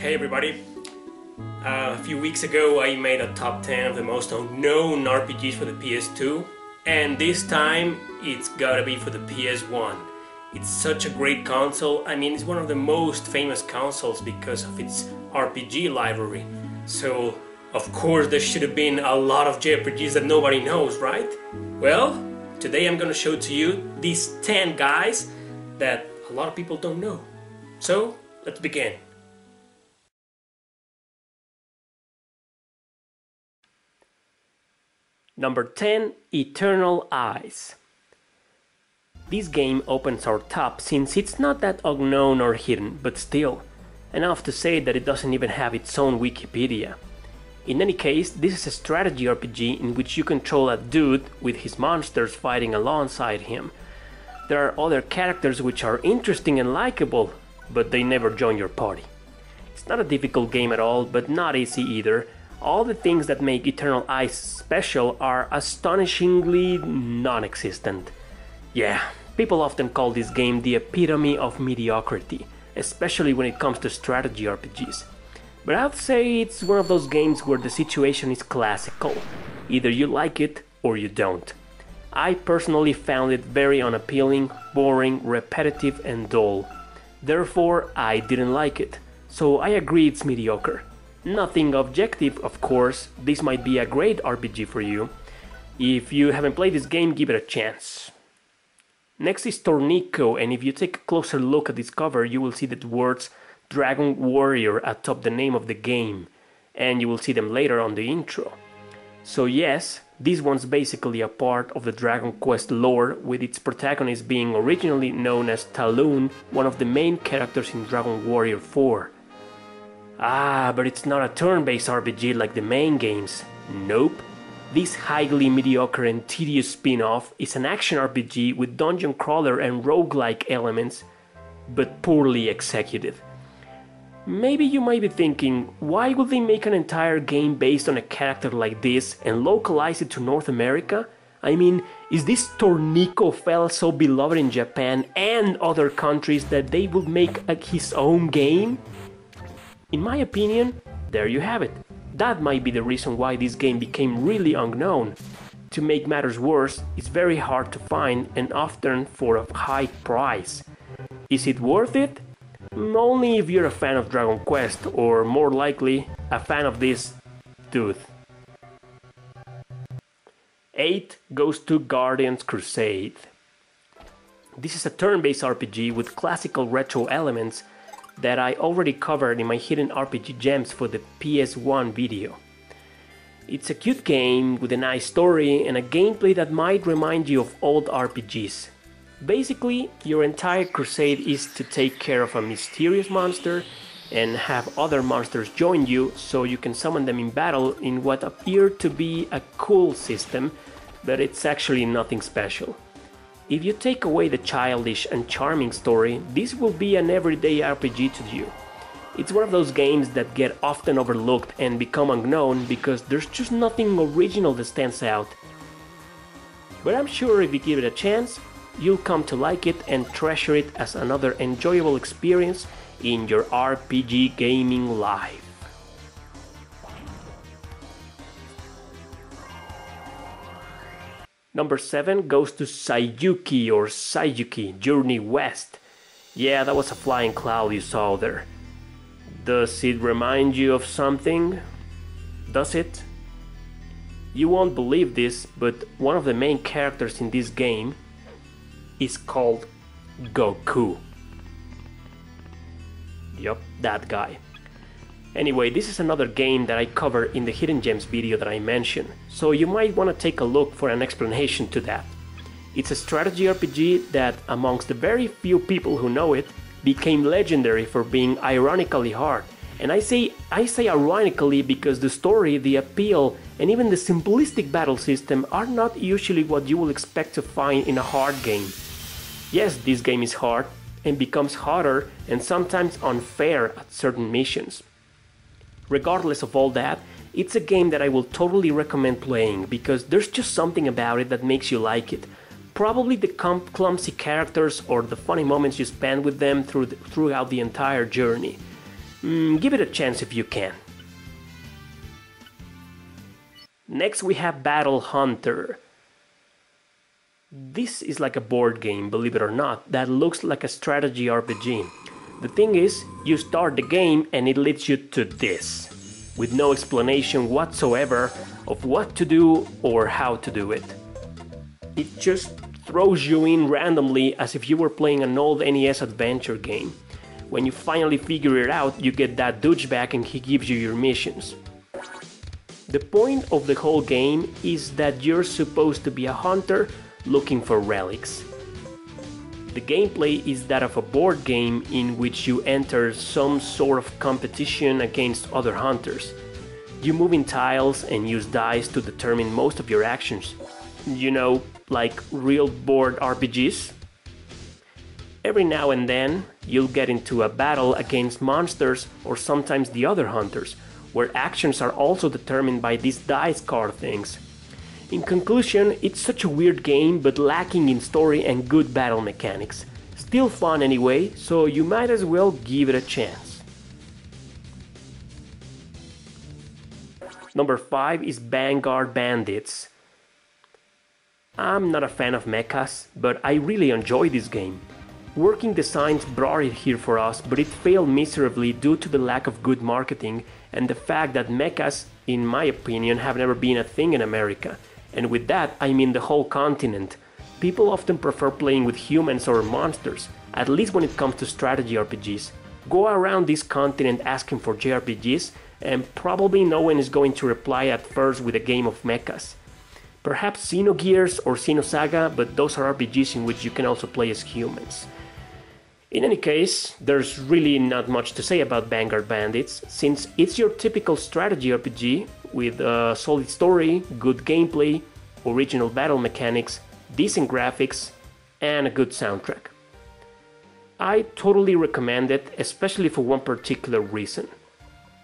Hey everybody! A few weeks ago I made a top 10 of the most unknown RPGs for the PS2, and this time it's gotta be for the PS1. It's such a great console. I mean, it's one of the most famous consoles because of its RPG library. So, of course, there should have been a lot of JRPGs that nobody knows, right? Well, today I'm gonna show to you these 10 guys that a lot of people don't know. So, let's begin. Number 10, Eternal Eyes. This game opens our top since it's not that unknown or hidden, but still, enough to say that it doesn't even have its own Wikipedia. In any case, this is a strategy RPG in which you control a dude with his monsters fighting alongside him. There are other characters which are interesting and likable, but they never join your party. It's not a difficult game at all, but not easy either. All the things that make Eternal Eyes special are astonishingly non-existent. Yeah, people often call this game the epitome of mediocrity, especially when it comes to strategy RPGs. But I'd say it's one of those games where the situation is classical. Either you like it or you don't. I personally found it very unappealing, boring, repetitive and dull. Therefore, I didn't like it. So I agree it's mediocre. Nothing objective, of course. This might be a great RPG for you. If you haven't played this game, give it a chance. Next is Toniko, and if you take a closer look at this cover, you will see the words Dragon Warrior atop the name of the game, and you will see them later on the intro. So yes, this one's basically a part of the Dragon Quest lore, with its protagonist being originally known as Talon, one of the main characters in Dragon Warrior 4. Ah, but it's not a turn-based RPG like the main games. Nope. This highly mediocre and tedious spin-off is an action RPG with dungeon crawler and roguelike elements, but poorly executed. Maybe you might be thinking, why would they make an entire game based on a character like this and localize it to North America? I mean, is this Toniko fella so beloved in Japan and other countries that they would make his own game? In my opinion, there you have it. That might be the reason why this game became really unknown. To make matters worse, it's very hard to find and often for a high price. Is it worth it? Only if you're a fan of Dragon Quest, or more likely, a fan of this dude. 8 goes to Guardians Crusade. This is a turn-based RPG with classical retro elements that I already covered in my hidden RPG gems for the PS1 video. It's a cute game with a nice story and a gameplay that might remind you of old RPGs. Basically, your entire crusade is to take care of a mysterious monster and have other monsters join you so you can summon them in battle in what appeared to be a cool system, but it's actually nothing special. If you take away the childish and charming story, this will be an everyday RPG to you. It's one of those games that get often overlooked and become unknown because there's just nothing original that stands out. But I'm sure if you give it a chance, you'll come to like it and treasure it as another enjoyable experience in your RPG gaming life. Number 7 goes to Sayuki or Sayuki, Journey West. Yeah, that was a flying cloud you saw there. Does it remind you of something? Does it? You won't believe this, but one of the main characters in this game is called Goku. Yup, that guy. Anyway, this is another game that I cover in the Hidden Gems video that I mentioned, so you might want to take a look for an explanation to that. It's a strategy RPG that, amongst the very few people who know it, became legendary for being ironically hard. And I say ironically because the story, the appeal, and even the simplistic battle system are not usually what you will expect to find in a hard game. Yes, this game is hard, and becomes harder and sometimes unfair at certain missions. Regardless of all that, it's a game that I will totally recommend playing because there's just something about it that makes you like it. Probably the clumsy characters or the funny moments you spend with them throughout the entire journey. Give it a chance if you can. Next we have Battle Hunter. This is like a board game, believe it or not, that looks like a strategy RPG. The thing is, you start the game and it leads you to this, with no explanation whatsoever of what to do or how to do it. It just throws you in randomly as if you were playing an old NES adventure game. When you finally figure it out, you get that douchebag and he gives you your missions. The point of the whole game is that you're supposed to be a hunter looking for relics. The gameplay is that of a board game in which you enter some sort of competition against other hunters. You move in tiles and use dice to determine most of your actions. You know, like real board RPGs. Every now and then, you'll get into a battle against monsters or sometimes the other hunters, where actions are also determined by these dice card things. In conclusion, it's such a weird game but lacking in story and good battle mechanics. Still fun anyway, so you might as well give it a chance. Number 5 is Vanguard Bandits. I'm not a fan of mechas, but I really enjoy this game. Working Designs brought it here for us, but it failed miserably due to the lack of good marketing and the fact that mechas, in my opinion, have never been a thing in America. And with that, I mean the whole continent. People often prefer playing with humans or monsters, at least when it comes to strategy RPGs. Go around this continent asking for JRPGs, and probably no one is going to reply at first with a game of mechas. Perhaps Xenogears or Xenosaga, but those are RPGs in which you can also play as humans. In any case, there's really not much to say about Vanguard Bandits, since it's your typical strategy RPG with a solid story, good gameplay, original battle mechanics, decent graphics, and a good soundtrack. I totally recommend it, especially for one particular reason.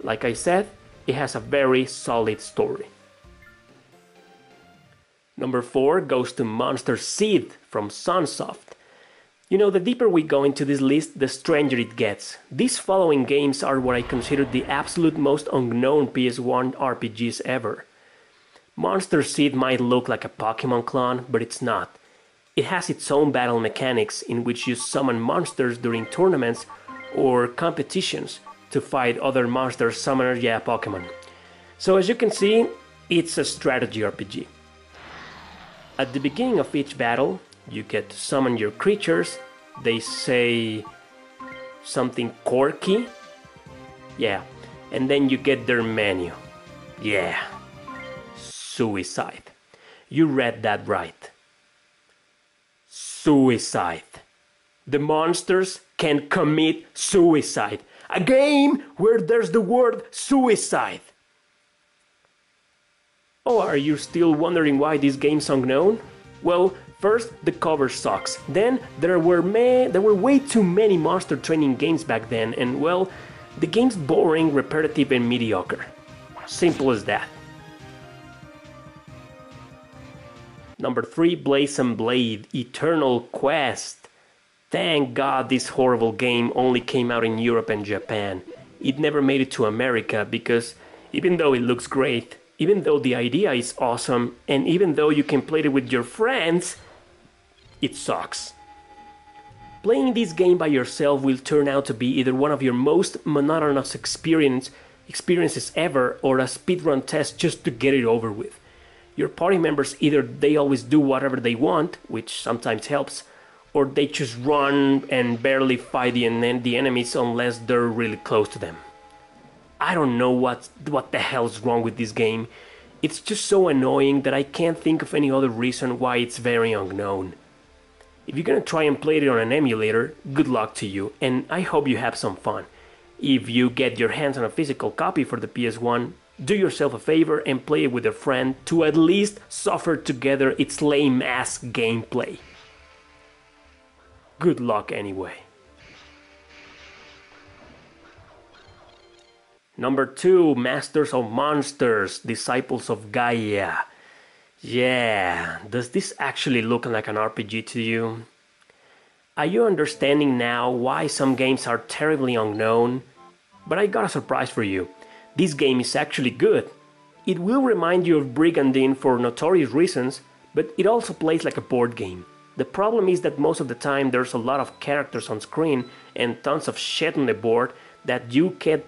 Like I said, it has a very solid story. Number 4 goes to Monster Seed from Sunsoft. You know, the deeper we go into this list, the stranger it gets. These following games are what I consider the absolute most unknown PS1 RPGs ever. Monster Seed might look like a Pokemon clone, but it's not. It has its own battle mechanics in which you summon monsters during tournaments or competitions to fight other monster summoners, Pokemon. So as you can see, it's a strategy RPG. At the beginning of each battle, you get to summon your creatures. They say something quirky. And then you get their menu. Suicide. You read that right. Suicide. The monsters can commit suicide. A game where there's the word suicide. Oh, are you still wondering why this game's unknown? Well, first, the cover sucks. Then, there were way too many monster training games back then, and well, the game's boring, repetitive, and mediocre. Simple as that. Number 3, Blazin Blade, Eternal Quest. Thank God this horrible game only came out in Europe and Japan. It never made it to America because even though it looks great, even though the idea is awesome, and even though you can play it with your friends, it sucks. Playing this game by yourself will turn out to be either one of your most monotonous experiences ever or a speedrun test just to get it over with. Your party members either they always do whatever they want, which sometimes helps, or they just run and barely fight the enemies unless they're really close to them. I don't know what the hell's wrong with this game. It's just so annoying that I can't think of any other reason why it's very unknown. If you're gonna try and play it on an emulator, good luck to you, and I hope you have some fun. If you get your hands on a physical copy for the PS1, do yourself a favor and play it with a friend to at least suffer together its lame-ass gameplay. Good luck anyway. Number 2, Masters of Monsters, Disciples of Gaia. Does this actually look like an RPG to you? Are you understanding now why some games are terribly unknown? But I got a surprise for you. This game is actually good. It will remind you of Brigandine for notorious reasons, but it also plays like a board game. The problem is that most of the time there's a lot of characters on screen and tons of shit on the board that you get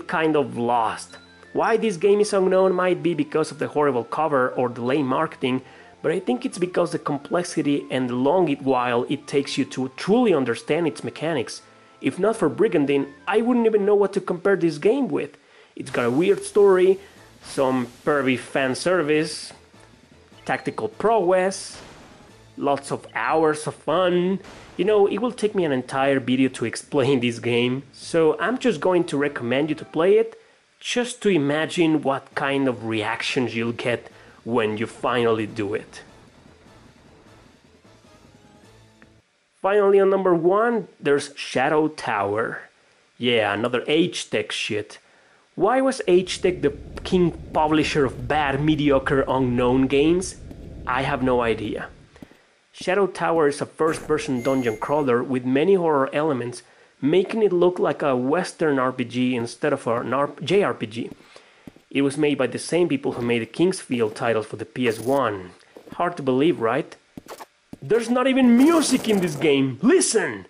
kind of lost. Why this game is unknown might be because of the horrible cover or the lame marketing, but I think it's because the complexity and the long while it takes you to truly understand its mechanics. If not for Brigandine, I wouldn't even know what to compare this game with. It's got a weird story, some pervy fan service, tactical prowess, lots of hours of fun. You know, it will take me an entire video to explain this game, so I'm just going to recommend you to play it, just to imagine what kind of reactions you'll get when you finally do it. Finally, on number 1, there's Shadow Tower. Yeah, another H-Tech shit. Why was H-Tech the king publisher of bad, mediocre, unknown games? I have no idea. Shadow Tower is a first-person dungeon crawler with many horror elements, making it look like a Western RPG instead of a JRPG. It was made by the same people who made the Kingsfield titles for the PS1. Hard to believe, right? There's not even music in this game! Listen!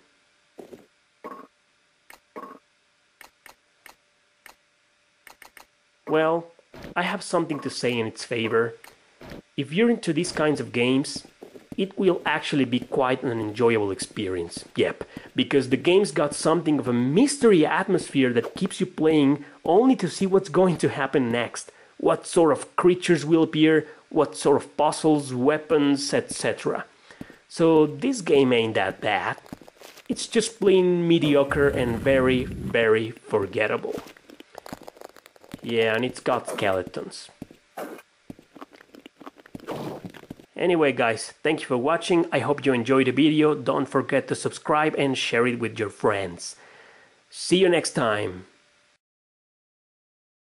Well, I have something to say in its favor. If you're into these kinds of games, it will actually be quite an enjoyable experience. Yep, because the game's got something of a mystery atmosphere that keeps you playing only to see what's going to happen next, what sort of creatures will appear, what sort of puzzles, weapons, etc. So this game ain't that bad. It's just plain mediocre and very, very forgettable. Yeah, and it's got skeletons. Anyway guys, thank you for watching, I hope you enjoyed the video, don't forget to subscribe and share it with your friends. See you next time!